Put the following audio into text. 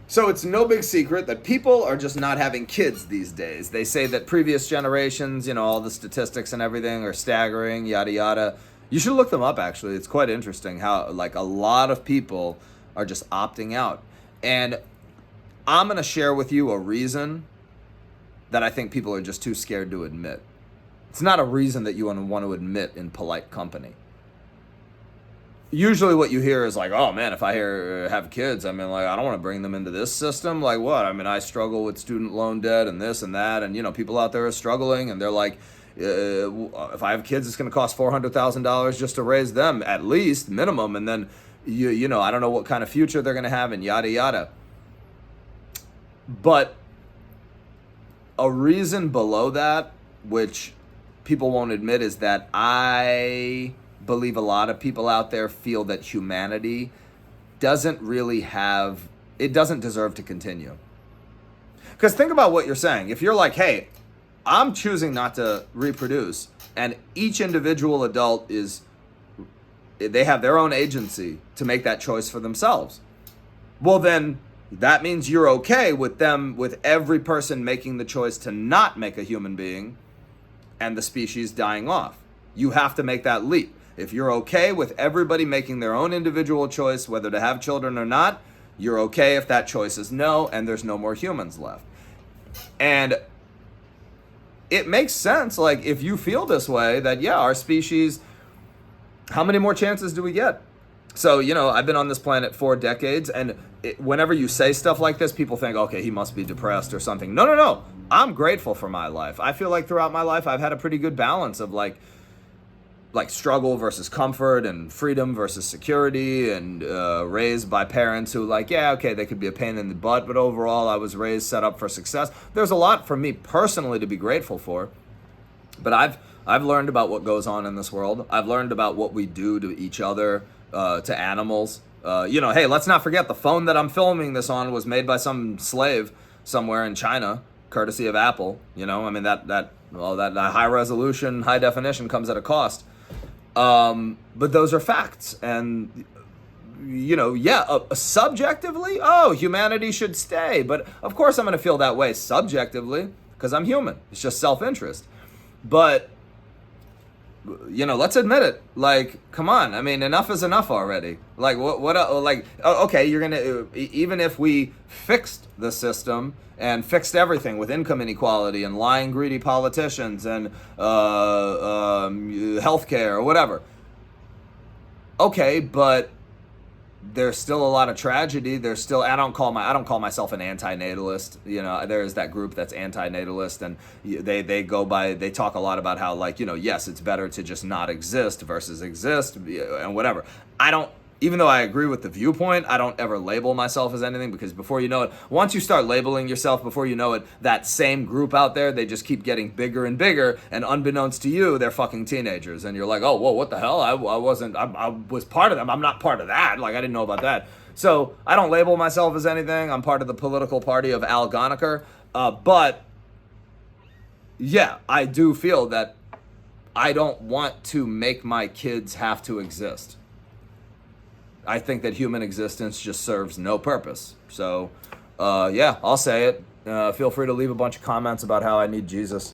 So it's no big secret that people are just not having kids these days. They say that previous generations, all the statistics and everything are staggering, yada yada. You should look them up actually. It's quite interesting how like a lot of people are just opting out. And I'm going to share with you a reason that I think people are just too scared to admit. It's not a reason that you want to admit in polite company. Usually what you hear is like, oh man, if I have kids, I mean, like, I don't want to bring them into this system. Like what? I mean, I struggle with student loan debt and this and that. And, people out there are struggling and they're like, if I have kids, it's going to cost $400,000 just to raise them at least minimum. And then, I don't know what kind of future they're going to have and yada, yada. But a reason below that, which people won't admit, is that I believe a lot of people out there feel that humanity doesn't deserve to continue. Because think about what you're saying. If you're like, hey, I'm choosing not to reproduce, and each individual adult they have their own agency to make that choice for themselves. Well, then that means you're okay with every person making the choice to not make a human being and the species dying off. You have to make that leap. If you're okay with everybody making their own individual choice, whether to have children or not, you're okay if that choice is no and there's no more humans left. And it makes sense, like, if you feel this way, that, yeah, our species, how many more chances do we get? So, I've been on this planet 4 decades, and whenever you say stuff like this, people think, okay, he must be depressed or something. No. I'm grateful for my life. I feel like throughout my life, I've had a pretty good balance of, like struggle versus comfort and freedom versus security, and raised by parents who they could be a pain in the butt, but overall I was raised set up for success. There's a lot for me personally to be grateful for, but I've learned about what goes on in this world. I've learned about what we do to each other, to animals. Hey, let's not forget the phone that I'm filming this on was made by some slave somewhere in China, courtesy of Apple. I mean that high resolution, high definition comes at a cost. But those are facts. And, subjectively, humanity should stay. But of course I'm going to feel that way subjectively because I'm human. It's just self-interest. But, let's admit it. Like, come on. I mean, enough is enough already. Like, okay, you're going to, even if we fixed the system and fixed everything with income inequality and lying, greedy politicians and healthcare or whatever. Okay, but there's still a lot of tragedy. There's still, I don't call myself an anti-natalist. There's that group that's anti-natalist, and they talk a lot about how, yes, it's better to just not exist versus exist and whatever. Even though I agree with the viewpoint, I don't ever label myself as anything, because before you know it, once you start labeling yourself, before you know it, that same group out there, they just keep getting bigger and bigger, and unbeknownst to you, they're fucking teenagers. And you're like, oh, whoa, what the hell? I was part of them. I'm not part of that. Like, I didn't know about that. So I don't label myself as anything. I'm part of the political party of Al Gonacher. But yeah, I do feel that I don't want to make my kids have to exist. I think that human existence just serves no purpose. So, I'll say it. Feel free to leave a bunch of comments about how I need Jesus.